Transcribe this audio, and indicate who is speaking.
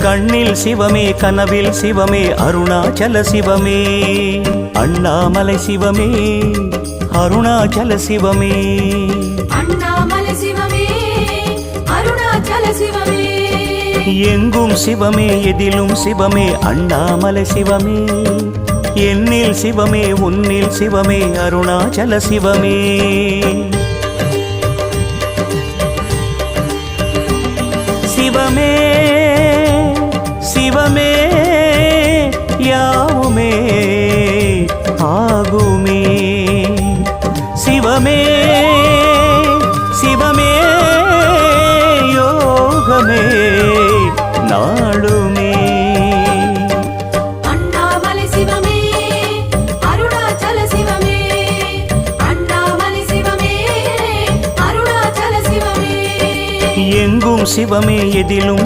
Speaker 1: கண்ணில் சிவமே கனவில் சிவமே அருணாச்சல சிவமே அண்ணாமலை சிவமே அருணாச்சல சிவமே
Speaker 2: அண்ணாமலை சிவமே அருணாச்சல சிவமே
Speaker 1: எங்கும் சிவமே எதிலும் சிவமே அண்ணாமலை சிவமே என்னில் சிவமே உன்னில் சிவமே அருணாச்சல சிவமே சிவமே சிவமே யாவுமே ஆகுமே சிவமே சிவமே யோகமே நாளுமே
Speaker 2: அண்ணாமலை சிவமே அருணாச்சல சிவமே அண்ணாமலை சிவமே அருணாச்சல சிவமே
Speaker 1: எங்கும் சிவமே எதிலும்